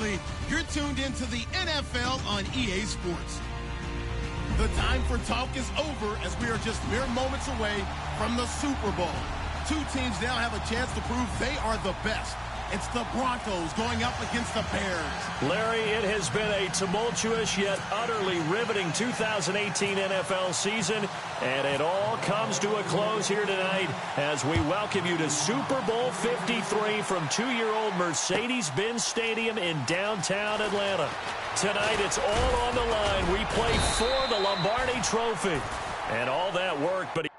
Exactly. You're tuned into the NFL on EA Sports. The time for talk is over as we are just mere moments away from the Super Bowl. Two teams now have a chance to prove they are the best. It's the Broncos going up against the Bears. Larry, it has been a tumultuous yet utterly riveting 2018 NFL season, and it all comes to a close here tonight as we welcome you to Super Bowl 53 from two-year-old Mercedes-Benz Stadium in downtown Atlanta. Tonight, it's all on the line. We play for the Lombardi Trophy, and all that work, but he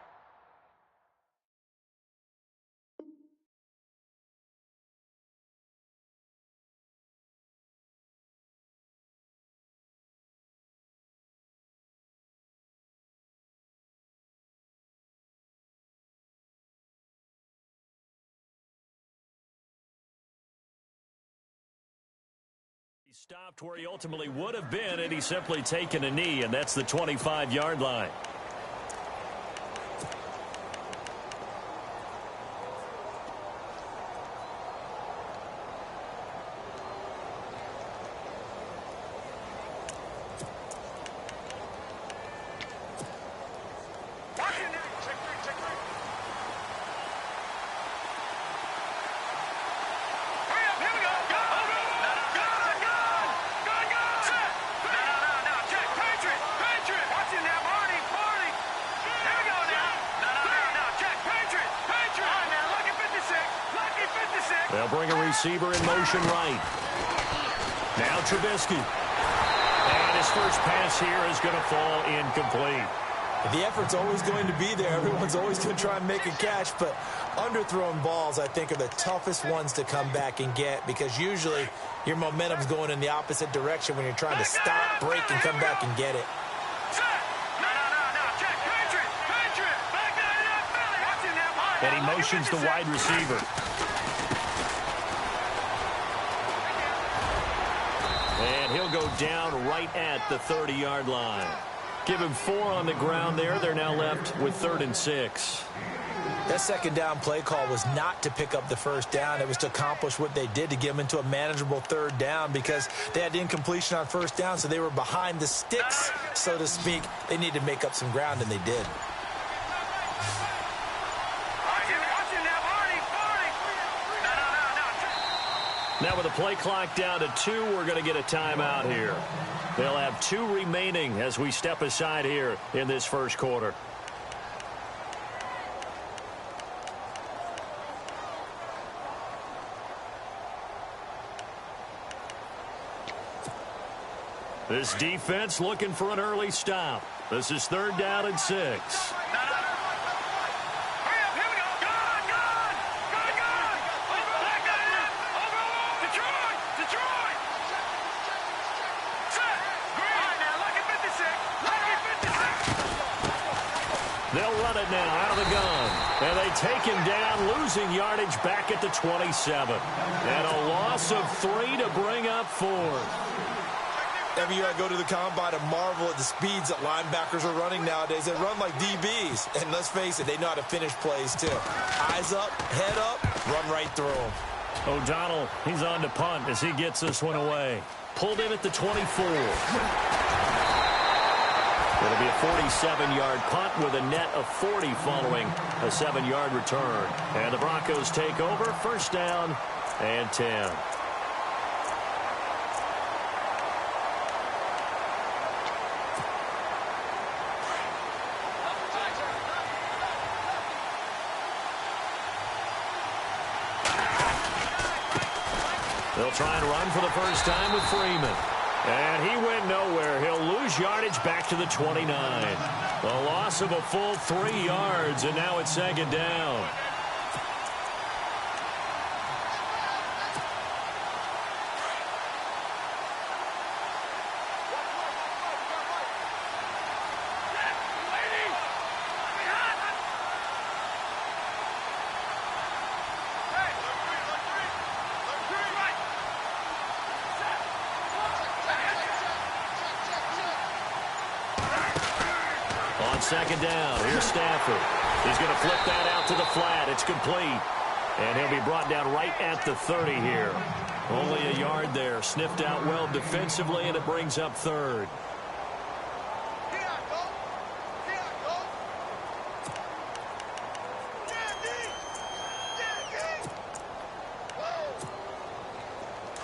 stopped where he ultimately would have been, and he's simply taken a knee, and that's the 25-yard line. They'll bring a receiver in motion right. Now Trubisky. And his first pass here is going to fall incomplete. The effort's always going to be there. Everyone's always going to try and make a catch, but underthrown balls, I think, are the toughest ones to come back and get because usually your momentum's going in the opposite direction when you're trying to stop, break, and come back and get it. And he motions the wide receiver. And he'll go down right at the 30-yard line. Give him 4 on the ground there. They're now left with 3rd and 6. That second down play call was not to pick up the first down. It was to accomplish what they did to get them into a manageable 3rd down because they had incompletion on 1st down, so they were behind the sticks, so to speak. They needed to make up some ground, and they did. Now with the play clock down to 2, we're going to get a timeout here. They'll have 2 remaining as we step aside here in this first quarter. This defense looking for an early stop. This is 3rd down and 6. They'll run it now out of the gun. And they take him down, losing yardage back at the 27. And a loss of 3 to bring up 4. Every year I go to the combine and marvel at the speeds that linebackers are running nowadays. They run like DBs. And let's face it, they know how to finish plays too. Eyes up, head up, run right through them. O'Donnell, he's on to punt as he gets this one away. Pulled in at the 24. It'll be a 47-yard punt with a net of 40 following a 7-yard return. And the Broncos take over, 1st down and 10. They'll try and run for the first time with Freeman. And he went nowhere. He'll lose yardage back to the 29. A loss of a full 3 yards, and now it's 2nd down. On 2nd down, here's Stafford. He's going to flip that out to the flat. It's complete. And he'll be brought down right at the 30 here. Only a yard there. Sniffed out well defensively, and it brings up third.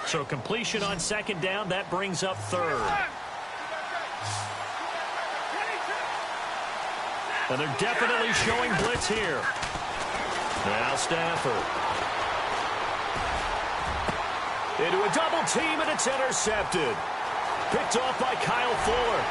So completion on second down. That brings up third. And they're definitely showing blitz here. Now Stafford. Into a double team, and it's intercepted. Picked off by Kyle Fuller.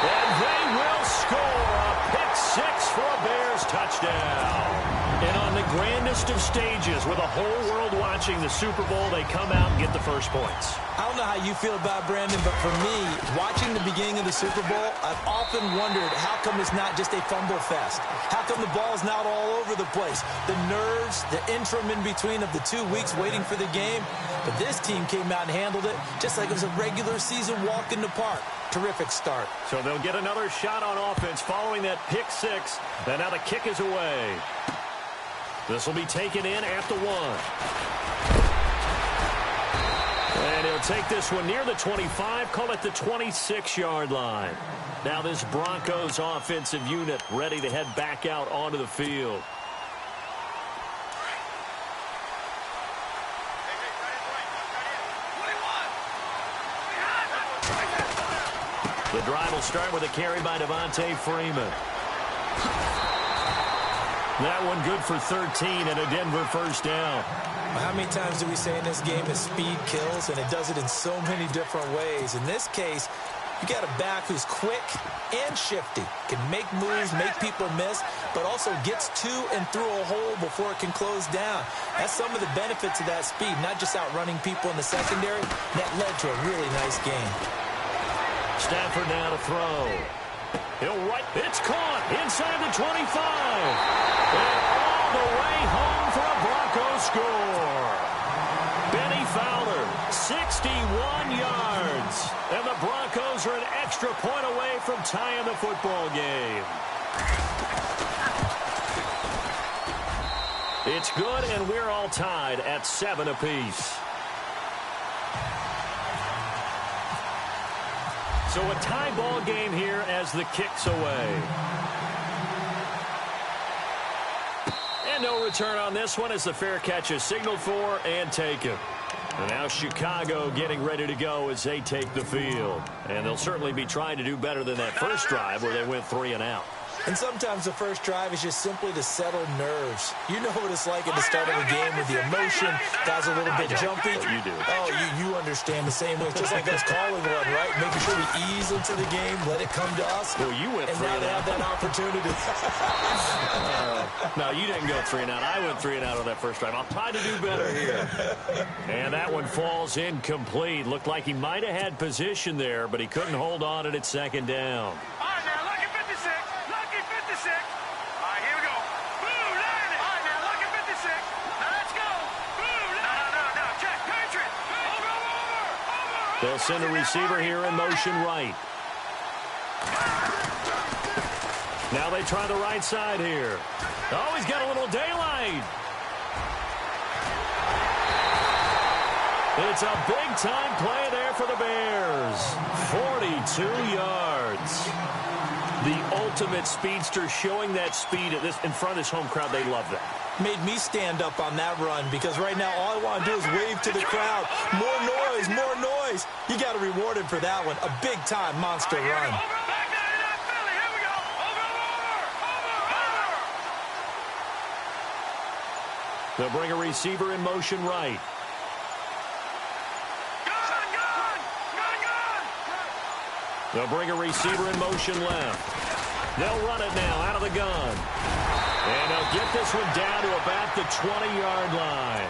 And they will score a pick six for a Bears touchdown. And on the grandest of stages, with the whole world watching the Super Bowl, they come out and get the first points. I don't know how you feel about Brandon, but for me, watching the beginning of the Super Bowl, I've often wondered how come it's not just a fumble fest? How come the ball's not all over the place? The nerves, the interim in between of the 2 weeks waiting for the game. But this team came out and handled it just like it was a regular season walk in the park. Terrific start. So they'll get another shot on offense following that pick six. And now the kick is away. This will be taken in at the 1. And he'll take this one near the 25, call it the 26-yard line. Now this Broncos offensive unit ready to head back out onto the field. The drive will start with a carry by Devontae Freeman. That one good for 13 and a Denver first down. How many times do we say in this game that speed kills, and it does it in so many different ways? In this case, you got a back who's quick and shifty, can make moves, make people miss, but also gets to and through a hole before it can close down. That's some of the benefits of that speed, not just outrunning people in the secondary. That led to a really nice game. Stafford now to throw. He'll right. It's caught inside the 25. And all the way home for a Broncos score. Benny Fowler, 61 yards. And the Broncos are an extra point away from tying the football game. It's good, and we're all tied at 7 apiece. So a tie ball game here as the kick's away. And no return on this one as the fair catch is signaled for and taken. And now Chicago getting ready to go as they take the field. And they'll certainly be trying to do better than that first drive where they went 3 and out. And sometimes the first drive is just simply to settle nerves. You know what it's like at the start of a game with the emotion. Guys a little bit jumpy. You do. Oh, you understand the same way. It's just like us calling one, right? Making sure we ease into the game, let it come to us. Well, you went 3 and out. And now they have that opportunity. No, you didn't go 3 and out. I went 3 and out on that first drive. I'll try to do better here. And that one falls incomplete. Looked like he might have had position there, but he couldn't hold on it at second down. They'll send a receiver here in motion right. Now they try the right side here. Oh, he's got a little daylight. It's a big-time play there for the Bears. 42 yards. The ultimate speedster showing that speed in front of this home crowd. They love that. Made me stand up on that run because right now all I want to do is wave to the crowd. More noise, more noise. You got to reward him for that one. A big-time monster run. They'll bring a receiver in motion right. They'll bring a receiver in motion left. They'll run it now out of the gun. And they'll get this one down to about the 20-yard line.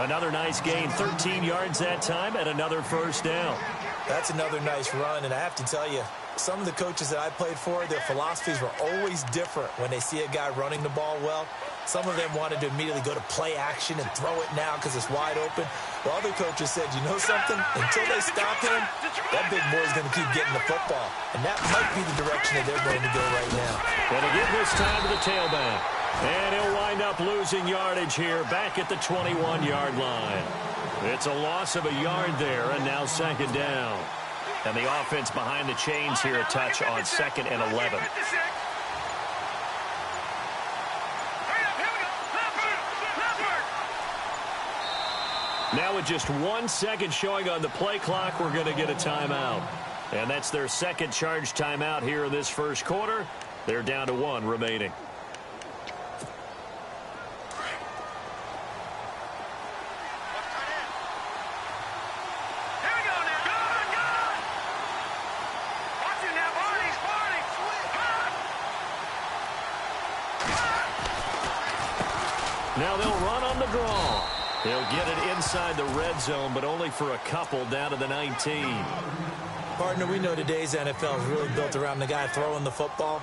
Another nice gain, 13 yards that time, and another first down. That's another nice run, and I have to tell you, some of the coaches that I played for, their philosophies were always different when they see a guy running the ball well. Some of them wanted to immediately go to play action and throw it now because it's wide open. Well, other coaches said, you know something? Until they stop him, that That big boy's going to keep getting the football, and that might be the direction that they're going to go right now. Going to give this time to the tailback. And he'll wind up losing yardage here back at the 21-yard line. It's a loss of a yard there, and now second down. And the offense behind the chains here, a touch on 2nd and 11. Now with just 1 second showing on the play clock, we're going to get a timeout. And that's their second charge timeout here in this first quarter. They're down to 1 remaining. Now they'll run on the draw. They'll get it inside the red zone, but only for a couple down to the 19. Partner, we know today's NFL is really built around the guy throwing the football.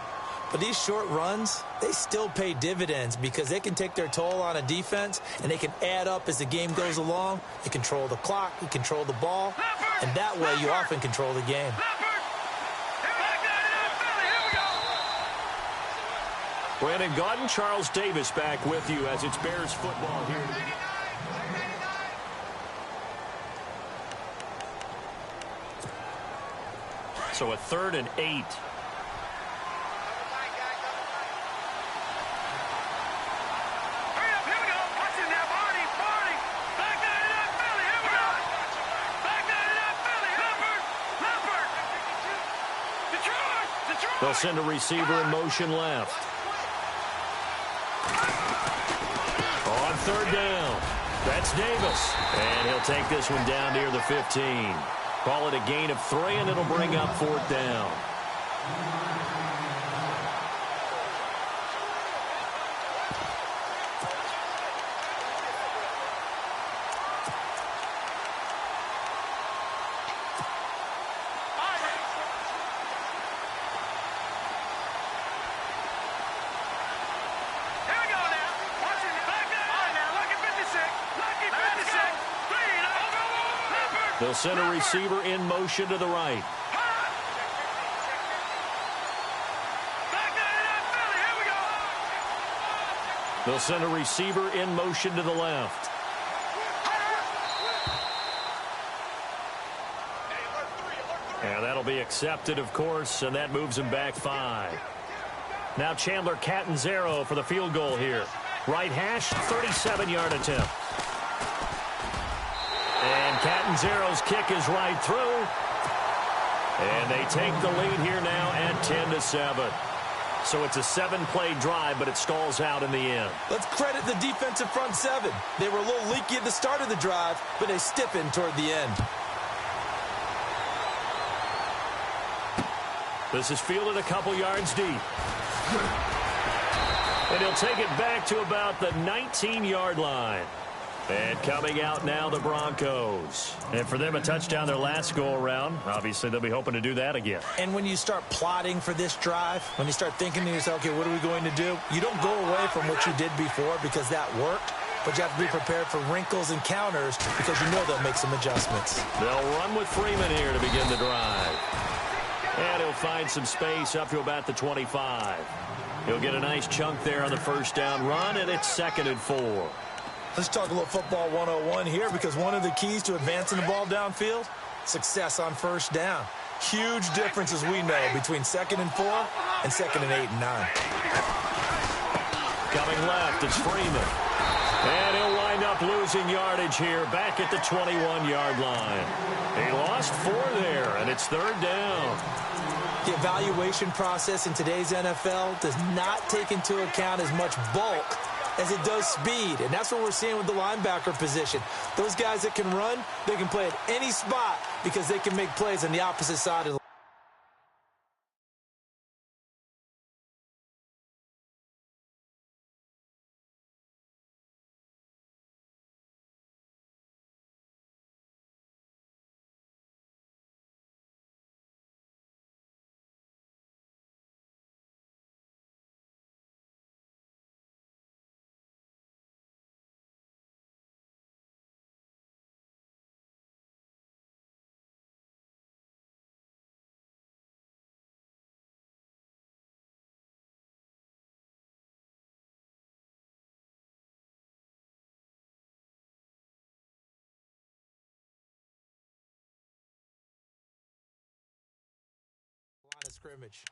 But these short runs, they still pay dividends because they can take their toll on a defense, and they can add up as the game goes along. You control the clock, you control the ball, and that way you often control the game. Brandon Gaudin, Charles Davis back with you as it's Bears football here. So a 3rd and 8. They'll send a receiver in motion left. On 3rd down, that's Davis. And he'll take this one down near the 15. Call it a gain of 3, and it'll bring up 4th down. They'll send a receiver in motion to the right. They'll send a receiver in motion to the left. And that'll be accepted, of course, and that moves him back 5. Now Chandler Catanzaro for the field goal here. Right hash, 37-yard attempt. And Catanzaro's kick is right through. And they take the lead here now at 10-7. So it's a 7-play drive, but it stalls out in the end. Let's credit the defensive front 7. They were a little leaky at the start of the drive, but they stiffened toward the end. This is fielded a couple yards deep. And he'll take it back to about the 19-yard line. And coming out now, the Broncos. And for them, a touchdown their last go-around. Obviously, they'll be hoping to do that again. And when you start plotting for this drive, when you start thinking to yourself, okay, what are we going to do? You don't go away from what you did before because that worked. But you have to be prepared for wrinkles and counters because you know they'll make some adjustments. They'll run with Freeman here to begin the drive. And he'll find some space up to about the 25. He'll get a nice chunk there on the first down run, and it's 2nd and 4. Let's talk a little football 101 here because one of the keys to advancing the ball downfield, success on first down. Huge difference, as we know, between 2nd and 4 and 2nd and 8 and 9. Coming left, it's Freeman. And he'll wind up losing yardage here back at the 21-yard line. He lost 4 there, and it's 3rd down. The evaluation process in today's NFL does not take into account as much bulk as it does speed, and that's what we're seeing with the linebacker position. Those guys that can run, they can play at any spot because they can make plays on the opposite side of the of scrimmage.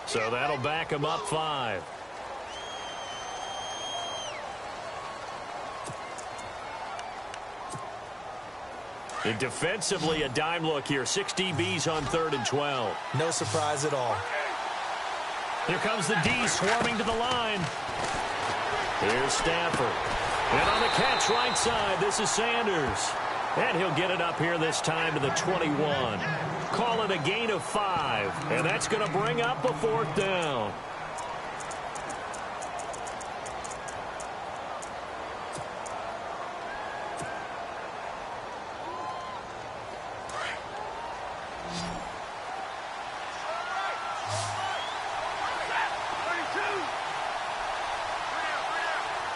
So that'll back him up 5. And defensively, a dime look here. 6 DBs on 3rd and 12. No surprise at all. Here comes the D swarming to the line. Here's Stafford. And on the catch right side, this is Sanders. And he'll get it up here this time to the 21. Call it a gain of 5. And that's going to bring up a 4th down.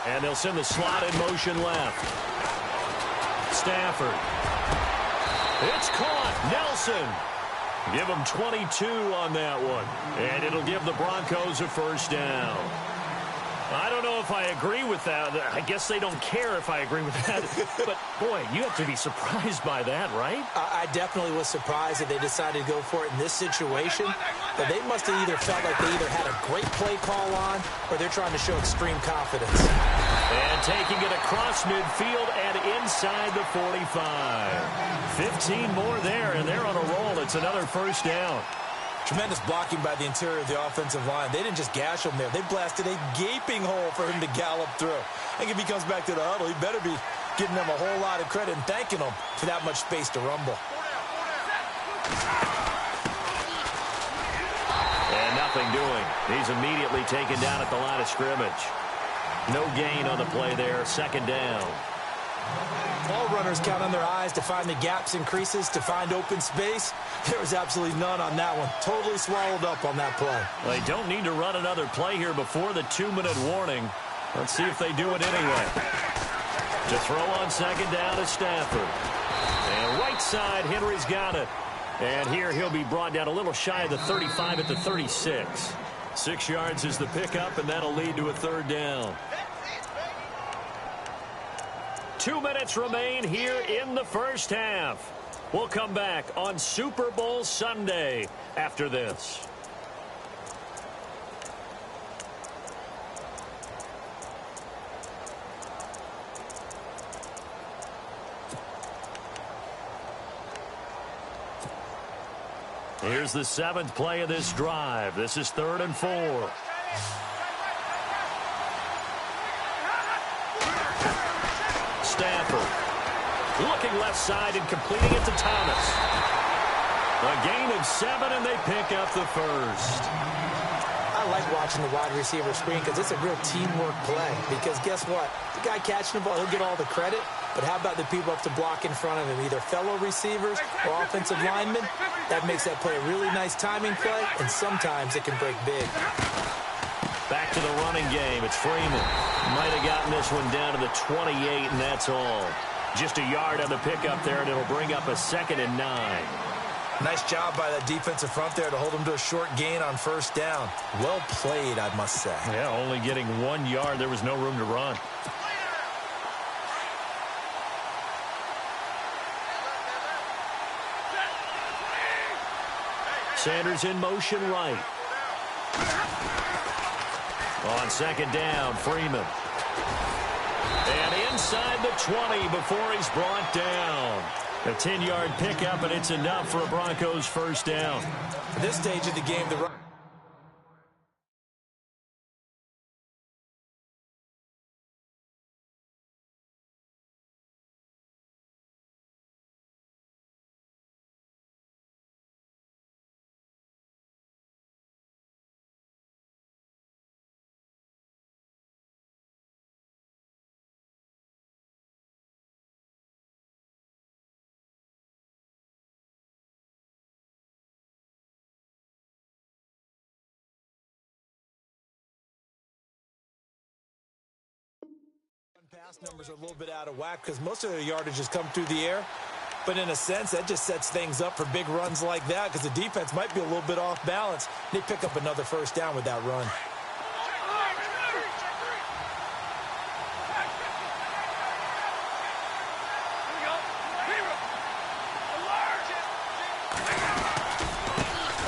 And they'll send the slot in motion left. Stafford. It's caught. Nelson. Give them 22 on that one. And it'll give the Broncos a 1st down. I don't know if I agree with that. I guess they don't care if I agree with that. But, boy, you have to be surprised by that, right? I definitely was surprised that they decided to go for it in this situation. But they must have either felt like they either had a great play call on or they're trying to show extreme confidence. And taking it across midfield and inside the 45. 15 more there, and they're on a roll. It's another 1st down. Tremendous blocking by the interior of the offensive line. They didn't just gash him there. They blasted a gaping hole for him to gallop through. I think if he comes back to the huddle, he better be giving them a whole lot of credit and thanking them for that much space to rumble. And nothing doing. He's immediately taken down at the line of scrimmage. No gain on the play there. 2nd down. All runners count on their eyes to find the gaps and creases, to find open space. There was absolutely none on that one. Totally swallowed up on that play. They don't need to run another play here before the 2-minute warning. Let's see if they do it anyway. To throw on 2nd down is Stafford. And right side, Henry's got it. And here he'll be brought down a little shy of the 35 at the 36. 6 yards is the pickup, and that'll lead to a 3rd down. 2 minutes remain here in the 1st half. We'll come back on Super Bowl Sunday after this. Here's the 7th play of this drive. This is 3rd and 4. Stafford looking left side and completing it to Thomas. A gain of 7, and they pick up the 1st. I like watching the wide receiver screen because it's a real teamwork play. Because guess what? The guy catching the ball, he'll get all the credit. But how about the people up to block in front of him, either fellow receivers or offensive linemen? That makes that play a really nice timing play, and sometimes it can break big. Back to the running game. It's Freeman. Might have gotten this one down to the 28, and that's all. Just a yard on the pickup there, and it'll bring up a 2nd and 9. Nice job by that defensive front there to hold him to a short gain on first down. Well played, I must say. Yeah, only getting 1 yard. There was no room to run. Sanders in motion right. On 2nd down, Freeman. And inside the 20 before he's brought down. A 10-yard pickup, and it's enough for a Broncos first down. At this stage of the game, the pass numbers are a little bit out of whack because most of their yardage has come through the air. But in a sense, that just sets things up for big runs like that because the defense might be a little bit off balance. They pick up another first down with that run.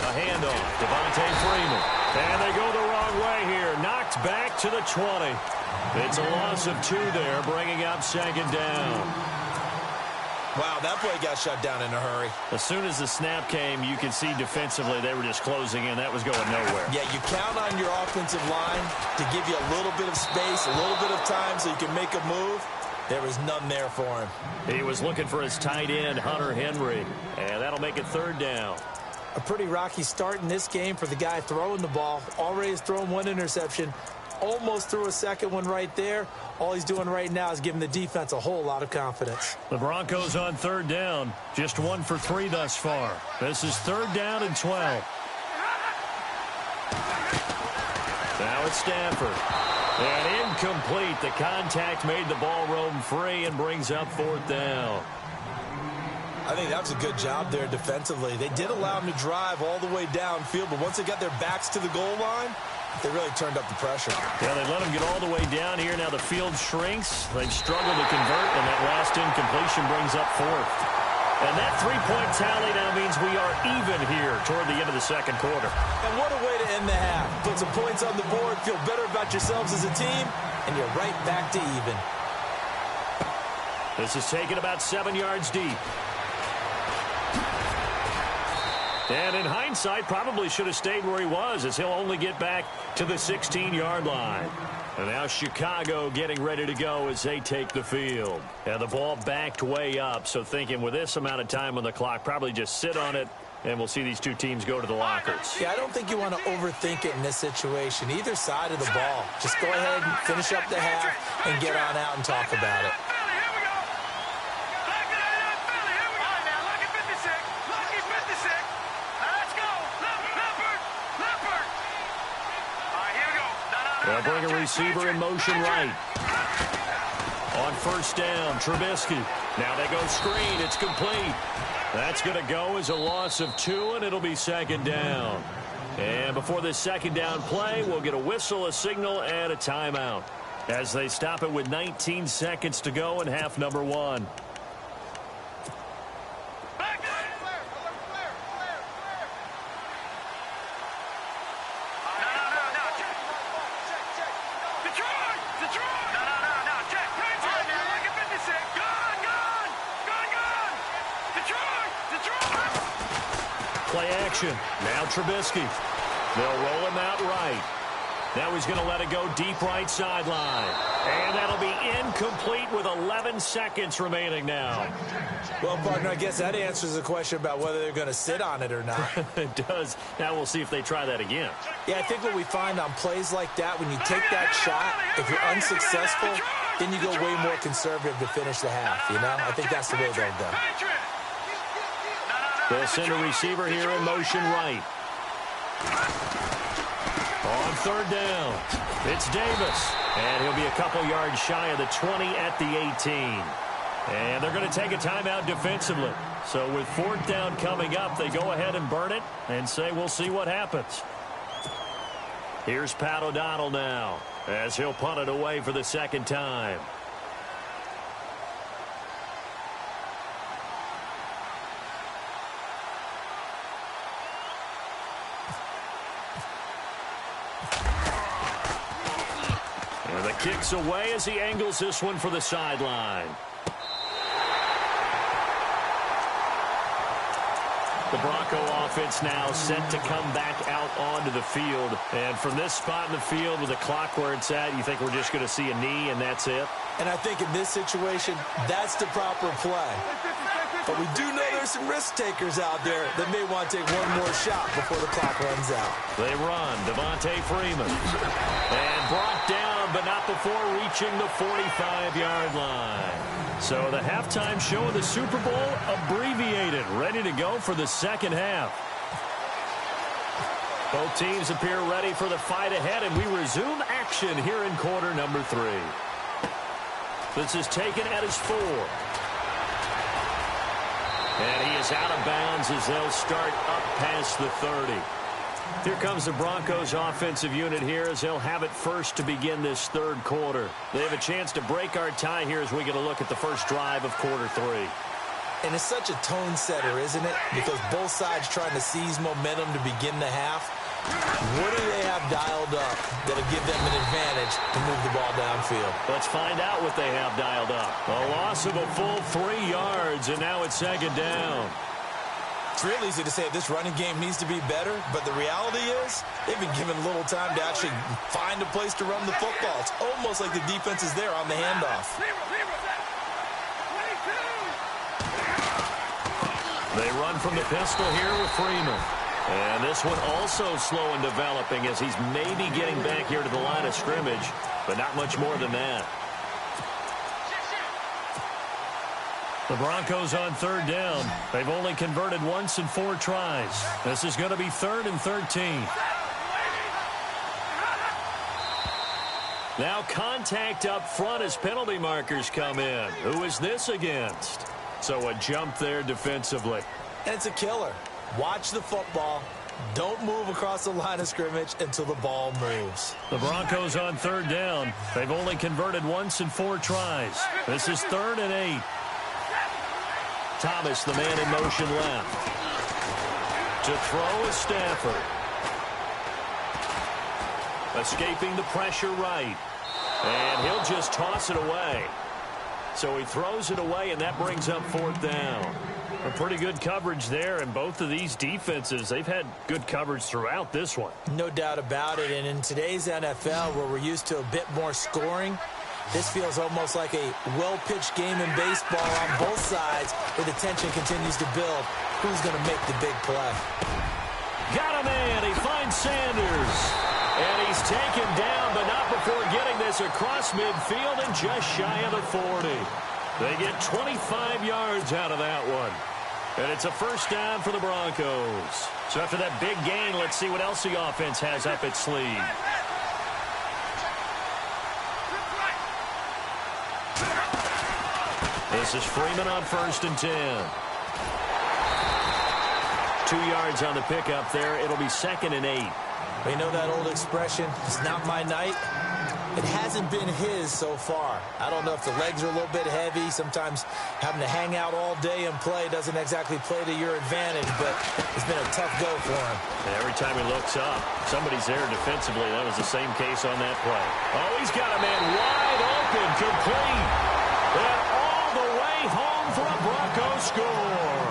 A handoff. Devontae Freeman. And they go the wrong way here. Knocked back to the 20. It's a loss of 2 there, bringing up 2nd down. Wow, that play got shut down in a hurry. As soon as the snap came, you could see defensively they were just closing in. That was going nowhere. Yeah, you count on your offensive line to give you a little bit of space, a little bit of time so you can make a move. There was none there for him. He was looking for his tight end, Hunter Henry, and that'll make it 3rd down. A pretty rocky start in this game for the guy throwing the ball. Already has thrown 1 interception. Almost threw a 2nd one right there. All he's doing right now is giving the defense a whole lot of confidence. The Broncos on 3rd down. Just 1 for 3 thus far. This is 3rd down and 12. Now it's Stanford. And incomplete. The contact made the ball roam free and brings up 4th down. I think that was a good job there defensively. They did allow him to drive all the way downfield, but once they got their backs to the goal line, they really turned up the pressure. Yeah, they let him get all the way down here. Now the field shrinks. They've struggled to convert, and that last incompletion brings up 4th. And that 3-point tally now means we are even here toward the end of the 2nd quarter. And what a way to end the half. Put some points on the board, feel better about yourselves as a team, and you're right back to even. This is taken about 7 yards deep. And in hindsight, probably should have stayed where he was, as he'll only get back to the 16-yard line. And now Chicago getting ready to go as they take the field. And the ball backed way up, so thinking with this amount of time on the clock, probably just sit on it, and we'll see these 2 teams go to the lockers. Yeah, I don't think you want to overthink it in this situation. Either side of the ball. Just go ahead and finish up the half and get on out and talk about it. They'll bring a receiver in motion right. On 1st down, Trubisky. Now they go screen. It's complete. That's going to go as a loss of 2, and it'll be 2nd down. And before this 2nd down play, we'll get a whistle, a signal, and a timeout as they stop it with 19 seconds to go in half number 1. Play action. Now Trubisky. They'll roll him out right. Now he's going to let it go deep right sideline. And that'll be incomplete with 11 seconds remaining now. Well, partner, I guess that answers the question about whether they're going to sit on it or not. It does. Now we'll see if they try that again. Yeah, I think what we find on plays like that, when you take that shot, if you're unsuccessful, then you go way more conservative to finish the half, you know? I think that's the way they'll go. They'll send a receiver here in motion right. On third down, it's Davis. And he'll be a couple yards shy of the 20 at the 18. And they're going to take a timeout defensively. So with fourth down coming up, they go ahead and burn it and say we'll see what happens. Here's Pat O'Donnell now as he'll punt it away for the second time. And the kick's away as he angles this one for the sideline. The Bronco offense now set to come back out onto the field. And from this spot in the field with the clock where it's at, you think we're just going to see a knee and that's it? And I think in this situation, that's the proper play. But we do know there's some risk takers out there that may want to take one more shot before the clock runs out. They run. Devontae Freeman. And brought down, but not before reaching the 45-yard line. So the halftime show of the Super Bowl abbreviated, ready to go for the second half. Both teams appear ready for the fight ahead, and we resume action here in quarter number 3. This is taken at his 4. And he is out of bounds as they'll start up past the 30. Here comes the Broncos offensive unit here as they'll have it first to begin this third quarter. They have a chance to break our tie here as we get a look at the first drive of quarter 3. And it's such a tone setter, isn't it? Because both sides trying to seize momentum to begin the half. What do they have dialed up that'll give them an advantage to move the ball downfield? Let's find out what they have dialed up. A loss of a full 3 yards, and now it's second down. It's real easy to say this running game needs to be better, but the reality is they've been given little time to actually find a place to run the football. It's almost like the defense is there on the handoff. They run from the pistol here with Freeman. And this one also slow in developing as he's maybe getting back here to the line of scrimmage, but not much more than that. The Broncos on third down. They've only converted once in 4 tries. This is going to be 3rd and 13. Now contact up front as penalty markers come in. Who is this against? So a jump there defensively. And it's a killer. Watch the football. Don't move across the line of scrimmage until the ball moves. The Broncos on third down. They've only converted once in 4 tries. This is 3rd and 8. Thomas, the man in motion left. To throw is Stafford. Escaping the pressure right. And he'll just toss it away. So he throws it away, and that brings up 4th down. A pretty good coverage there, and both of these defenses, they've had good coverage throughout this one. No doubt about it, and in today's NFL, where we're used to a bit more scoring, this feels almost like a well-pitched game in baseball on both sides, where the tension continues to build. Who's going to make the big play? Got a man. He finds Sanders. And he's taken down, but not before getting this across midfield and just shy of the 40. They get 25 yards out of that one. And it's a first down for the Broncos. So after that big gain, let's see what else the offense has up its sleeve. This is Freeman on 1st and 10. 2 yards on the pickup there. It'll be 2nd and 8. We know that old expression, it's not my night. It hasn't been his so far. I don't know if the legs are a little bit heavy. Sometimes having to hang out all day and play doesn't exactly play to your advantage, but it's been a tough go for him. And every time he looks up, somebody's there defensively. That was the same case on that play. Oh, he's got a man wide open, complete. And all the way home for a Bronco score.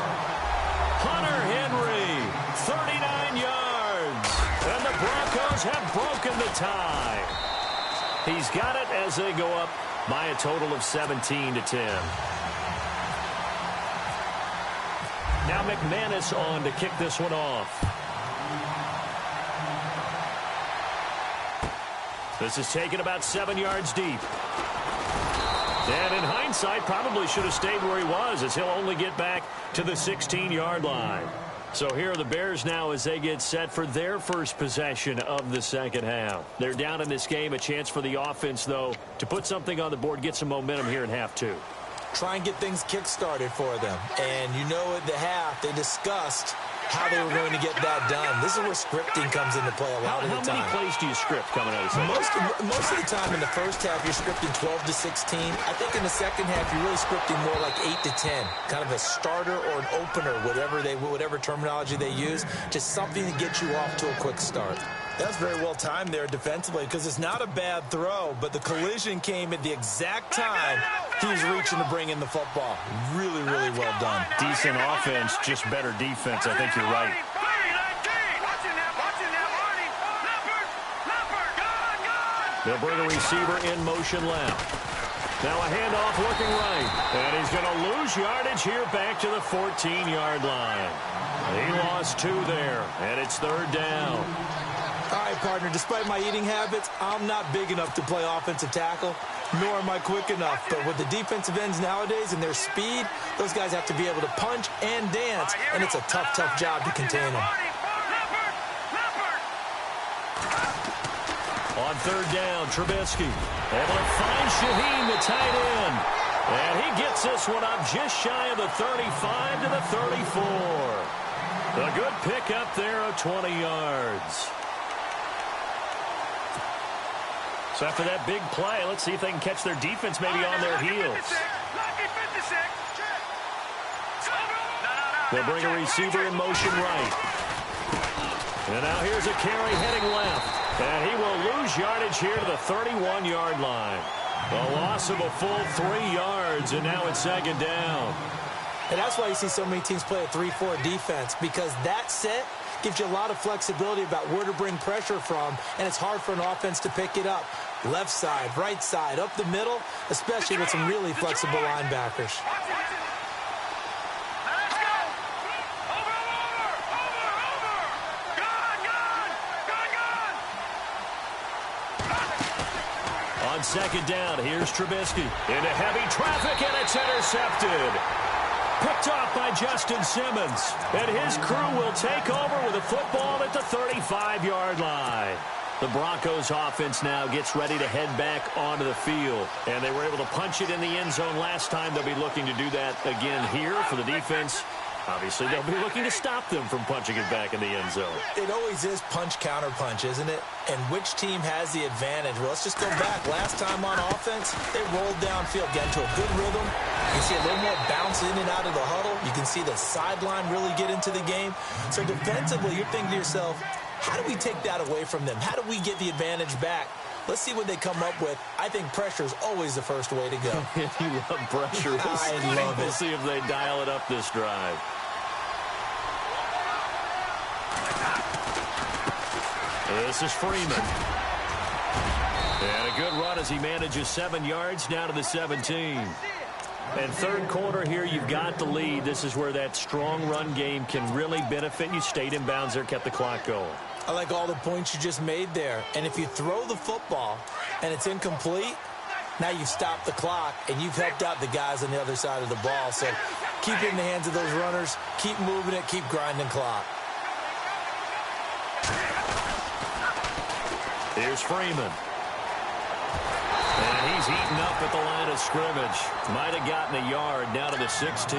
Hunter Henry, 39 yards. And the Broncos have broken the tie. He's got it as they go up by a total of 17-10. Now McManus on to kick this one off. This is taken about 7 yards deep. And in hindsight, probably should have stayed where he was as he'll only get back to the 16-yard line. So here are the Bears now as they get set for their first possession of the second half. They're down in this game. A chance for the offense, though, to put something on the board, get some momentum here in half two. Try and get things kick-started for them. And you know at the half, they discussed how they were going to get that done. This is where scripting comes into play a lot of the time. How many plays do you script coming out of the second? Most of the time in the first half, you're scripting 12 to 16. I think in the second half, you're really scripting more like 8 to 10. Kind of a starter or an opener, whatever terminology they use. Just something to get you off to a quick start. That's very well timed there defensively because it's not a bad throw, but the collision came at the exact time he was reaching to bring in the football. Really, really well done. Decent offense, just better defense. I think you're right. They'll bring a receiver in motion left. Now a handoff looking right. And he's going to lose yardage here back to the 14-yard line. He lost 2 there, and it's third down. All right, partner, despite my eating habits, I'm not big enough to play offensive tackle, nor am I quick enough. But with the defensive ends nowadays and their speed, those guys have to be able to punch and dance, and it's a tough, tough job to contain them. On third down, Trubisky able to find Shaheen, the tight end. And he gets this one up just shy of the 35 to the 34. A good pickup there of 20 yards. So after that big play, let's see if they can catch their defense maybe on their heels. They'll bring a receiver in motion right. And now here's a carry heading left. And he will lose yardage here to the 31-yard line. A loss of a full 3 yards, and now it's second down. And that's why you see so many teams play a 3-4 defense, because that set gives you a lot of flexibility about where to bring pressure from, and it's hard for an offense to pick it up. Left side, right side, up the middle, especially with some really flexible linebackers. On second down, here's Trubisky into heavy traffic, and it's intercepted. Picked off by Justin Simmons. And his crew will take over with a football at the 35-yard line. The Broncos offense now gets ready to head back onto the field. And they were able to punch it in the end zone last time. They'll be looking to do that again here for the defense. Obviously, they'll be looking to stop them from punching it back in the end zone. It always is punch-counter-punch, isn't it? And which team has the advantage? Well, let's just go back. Last time on offense, they rolled downfield, got into a good rhythm. You can see a little more bounce in and out of the huddle. You can see the sideline really get into the game. So defensively, you're thinking to yourself, how do we take that away from them? How do we get the advantage back? Let's see what they come up with. I think pressure is always the first way to go. You love pressure. I love it. We'll see if they dial it up this drive. This is Freeman. And a good run as he manages 7 yards down to the 17. And third quarter here, you've got the lead. This is where that strong run game can really benefit you. Stayed in bounds there, kept the clock going. I like all the points you just made there. And if you throw the football and it's incomplete, now you've stopped the clock and you've helped out the guys on the other side of the ball. So keep it in the hands of those runners. Keep moving it. Keep grinding clock. Here's Freeman. And he's eaten up at the line of scrimmage. Might have gotten a yard down to the 16.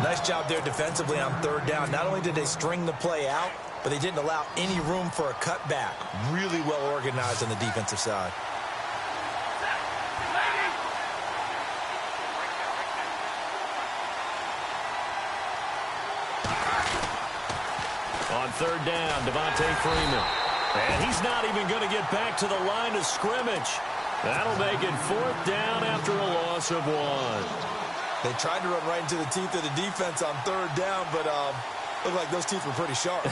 Nice job there defensively on third down. Not only did they string the play out, but they didn't allow any room for a cutback. Really well organized on the defensive side. On third down, Devontae Freeman. And he's not even going to get back to the line of scrimmage. That'll make it fourth down after a loss of 1. They tried to run right into the teeth of the defense on third down, but looked like those teeth were pretty sharp.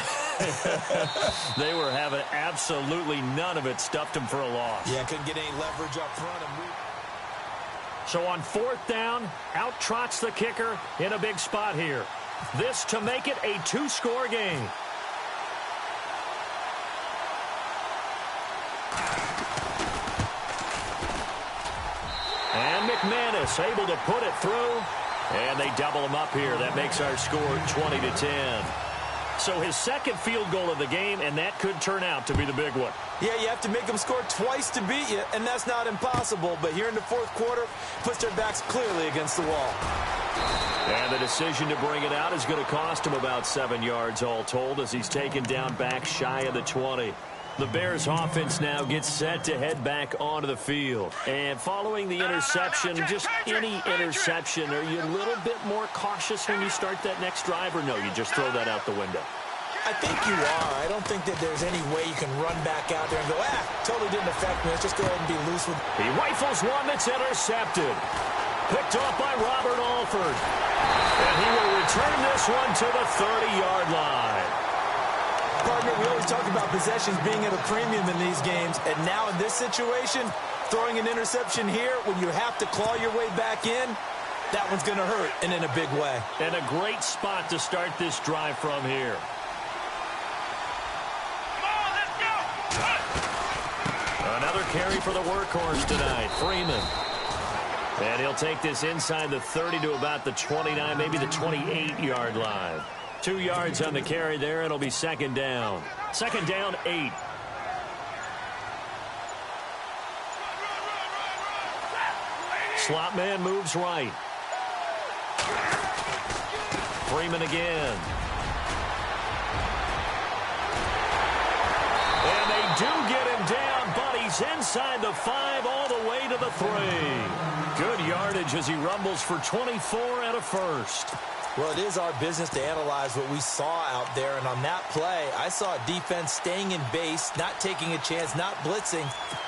They were having absolutely none of it. Stuffed him for a loss. Yeah, couldn't get any leverage up front. So on fourth down, out trots the kicker in a big spot here. This to make it a 2-score game. And McManus able to put it through. And they double him up here. That makes our score 20-10. So his second field goal of the game, and that could turn out to be the big one. Yeah, you have to make them score twice to beat you, and that's not impossible. But here in the fourth quarter, puts their backs clearly against the wall. And the decision to bring it out is going to cost him about 7 yards all told as he's taken down back shy of the 20. The Bears offense now gets set to head back onto the field. And following the interception, just any interception, are you a little bit more cautious when you start that next drive, or no, you just throw that out the window? I think you are. I don't think that there's any way you can run back out there and go, totally didn't affect me. Let's just go ahead and be loose with it. He rifles one that's intercepted. Picked off by Robert Alford. And he will return this one to the 30-yard line. Partner, we always talk about possessions being at a premium in these games, and now in this situation, throwing an interception here when you have to claw your way back in, that one's going to hurt, and in a big way. And a great spot to start this drive from here. Another carry for the workhorse tonight, Freeman. And he'll take this inside the 30 to about the 29, maybe the 28-yard line. 2 yards on the carry there. It'll be second down. Second down, 8. Slot man moves right. Freeman again. And they do get him down, but he's inside the 5 all the way to the 3. Good yardage as he rumbles for 24 and a first. Well, it is our business to analyze what we saw out there, and on that play, I saw a defense staying in base, not taking a chance, not blitzing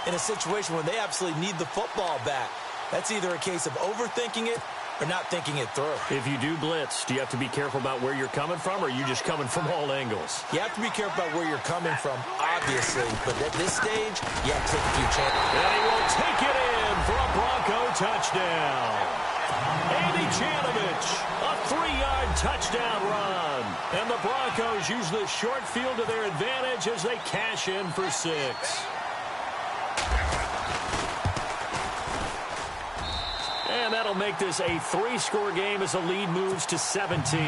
in a situation where they absolutely need the football back. That's either a case of overthinking it or not thinking it through. If you do blitz, do you have to be careful about where you're coming from, or are you just coming from all angles? You have to be careful about where you're coming from, obviously, but at this stage, you have to take a few chances. And he will take it in for a Bronco touchdown. Andy Janovich, a 3-yard touchdown run. And the Broncos use the short field to their advantage as they cash in for 6. And that'll make this a 3-score game as the lead moves to 17.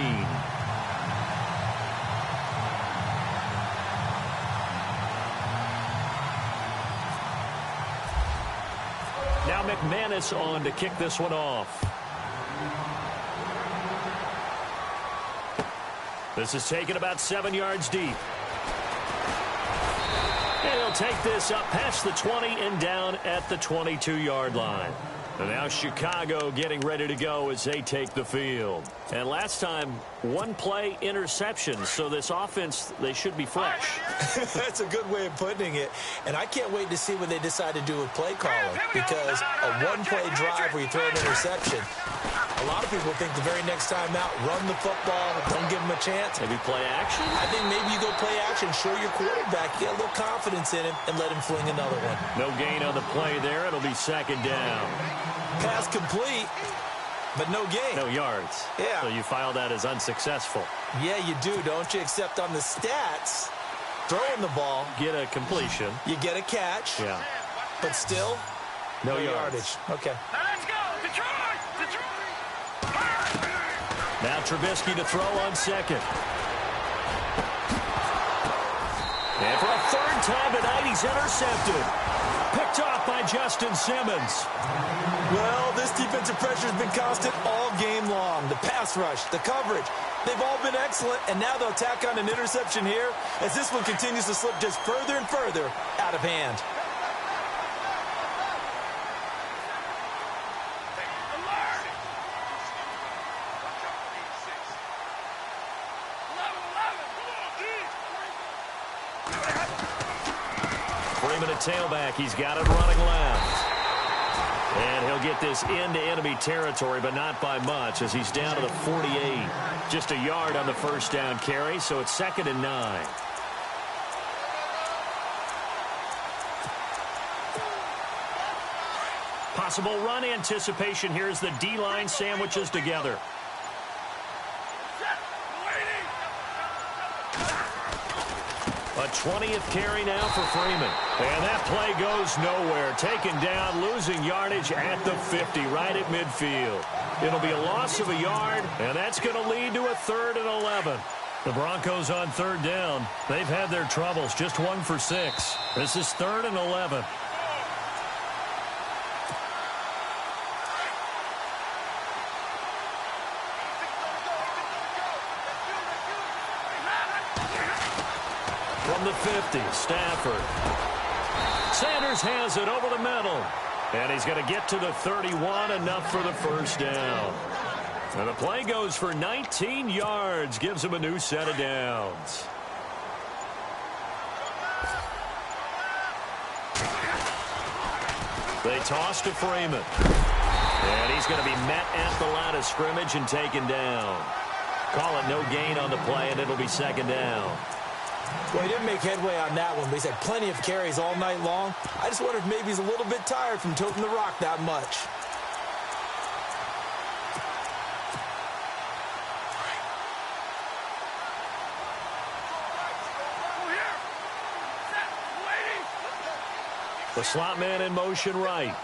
Now McManus on to kick this one off. This is taken about 7 yards deep. And he'll take this up past the 20 and down at the 22-yard line. And now Chicago getting ready to go as they take the field. And last time, 1-play interception. So this offense, they should be fresh. That's a good way of putting it. And I can't wait to see what they decide to do with play calling. Because a 1-play drive where you throw an interception, a lot of people think the very next time out, run the football, don't give them a chance. Maybe play action? I think maybe you go play action, show your quarterback, get a little confidence in him, and let him fling another one. No gain on the play there. It'll be second down. Pass complete, but no gain. No yards. Yeah. So you file that as unsuccessful. Yeah, you do, don't you? Except on the stats, throwing the ball. Get a completion. You get a catch. Yeah. But still, no yardage. Okay. Let's go, Detroit! Detroit! Now Trubisky to throw on second. And for a third time tonight, he's intercepted. Picked off by Justin Simmons. Well, this defensive pressure has been constant all game long. The pass rush, the coverage, they've all been excellent, and now they'll tack on an interception here as this one continues to slip just further and further out of hand. Freeman at tailback. He's got it running left. And he'll get this into enemy territory, but not by much as he's down to the 48. Just a yard on the first down carry, so it's 2nd and 9. Possible run anticipation here as the D-line sandwiches together. A A 20th carry now for Freeman. And that play goes nowhere. Taken down, losing yardage at the 50, right at midfield. It'll be a loss of a yard, and that's going to lead to a 3rd and 11. The Broncos on 3rd down. They've had their troubles, just 1 for 6. This is 3rd and 11. From the 50, Stafford. Sanders has it over the middle. And he's going to get to the 31, enough for the first down. And the play goes for 19 yards, gives him a new set of downs. They toss to Freeman. And he's going to be met at the line of scrimmage and taken down. Call it no gain on the play, and it'll be 2nd down. Well, he didn't make headway on that one, but he's had plenty of carries all night long. I just wonder if maybe he's a little bit tired from toting the rock that much. The slot man in motion right.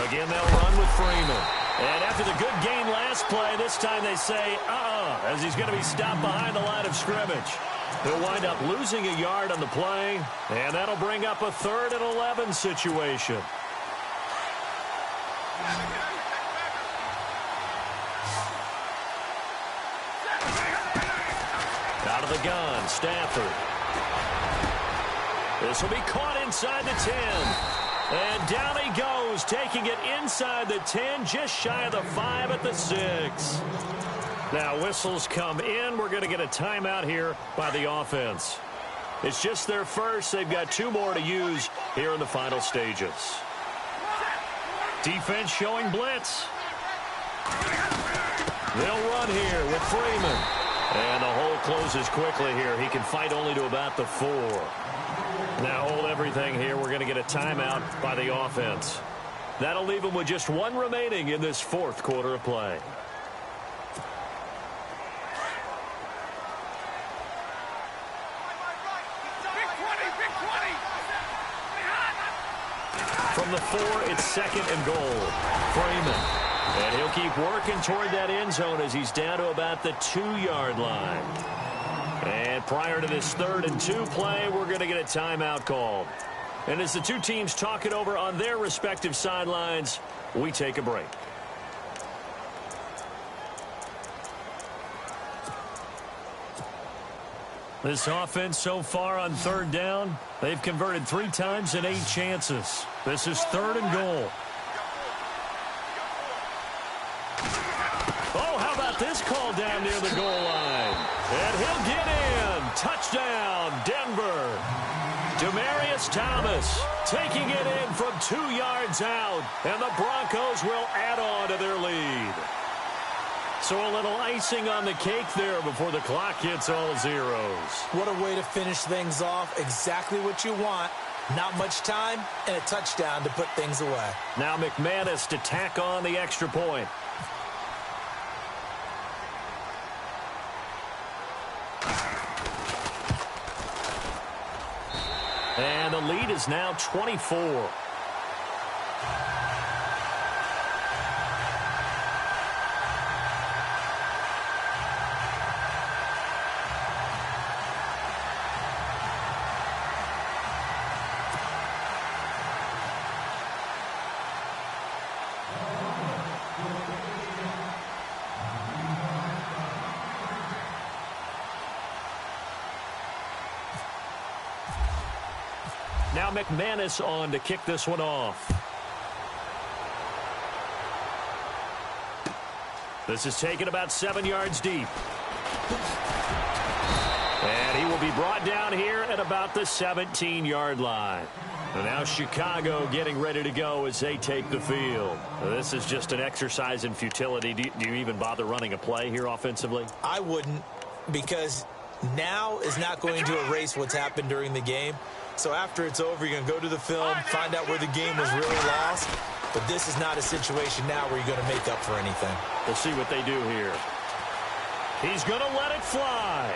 Again, they'll run with Freeman. And after the good gain last play, this time they say, as he's going to be stopped behind the line of scrimmage. He'll wind up losing a yard on the play, and that'll bring up a 3rd and 11 situation. Out of the gun, Stafford. This will be caught inside the 10. And down he goes, taking it inside the 10, just shy of the 5 at the 6. Now whistles come in. We're going to get a timeout here by the offense. It's just their first. They've got 2 more to use here in the final stages. Defense showing blitz. They'll run here with Freeman. And the hole closes quickly here. He can fight only to about the 4. Now hold everything here. We're going to get a timeout by the offense. That'll leave them with just 1 remaining in this 4th quarter of play. From the 4, it's 2nd and goal. Freeman. And he'll keep working toward that end zone as he's down to about the 2-yard line. And prior to this 3rd and 2 play, we're going to get a timeout called. And as the 2 teams talk it over on their respective sidelines, we take a break. This offense so far on 3rd down, they've converted 3 times in 8 chances. This is 3rd and goal. Oh, how about this call down near the goal line? And he'll get in. Touchdown, Denver. Demaryius Thomas taking it in from 2 yards out. And the Broncos will add on to their lead. So a little icing on the cake there before the clock hits all zeros. What a way to finish things off. Exactly what you want. Not much time and a touchdown to put things away. Now McManus to tack on the extra point. And the lead is now 24. Now McManus on to kick this one off. This is taken about 7 yards deep. And he will be brought down here at about the 17-yard line. And now Chicago getting ready to go as they take the field. This is just an exercise in futility. Do you even bother running a play here offensively? I wouldn't, because now is not going to erase what's happened during the game. So after it's over, you're going to go to the film, find out where the game was really lost. But this is not a situation now where you're going to make up for anything. We'll see what they do here. He's going to let it fly.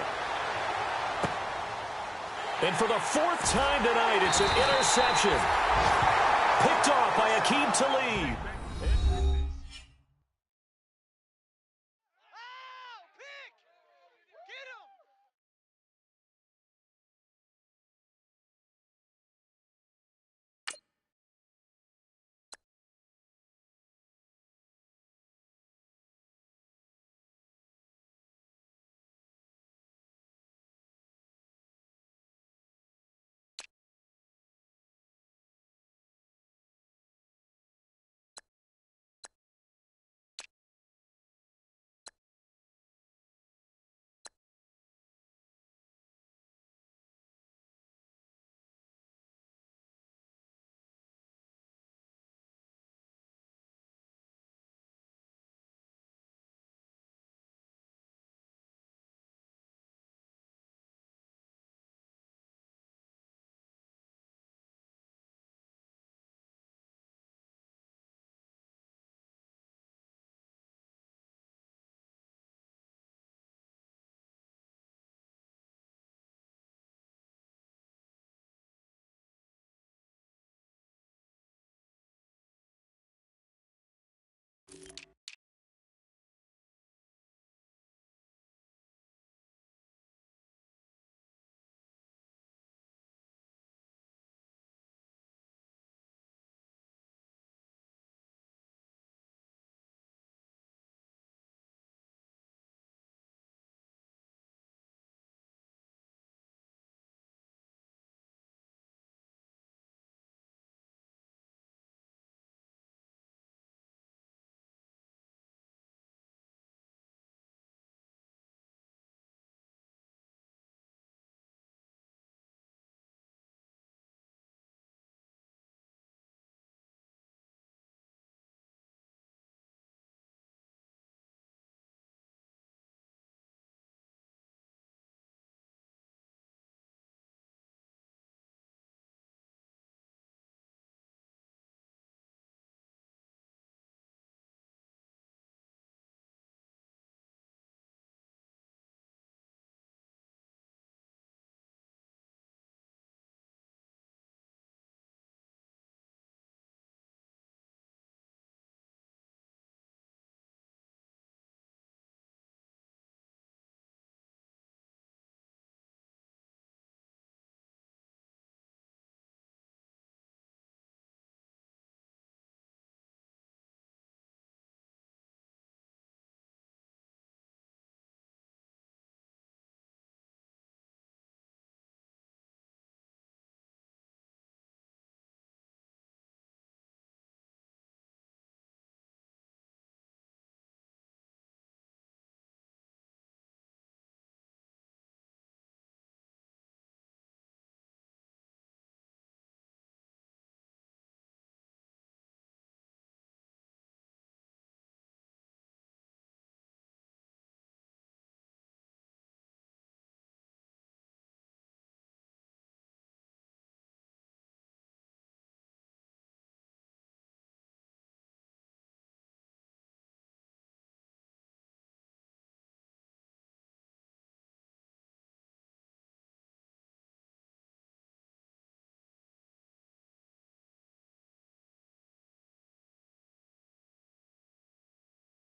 And for the fourth time tonight, it's an interception. Picked off by Aqib Talib.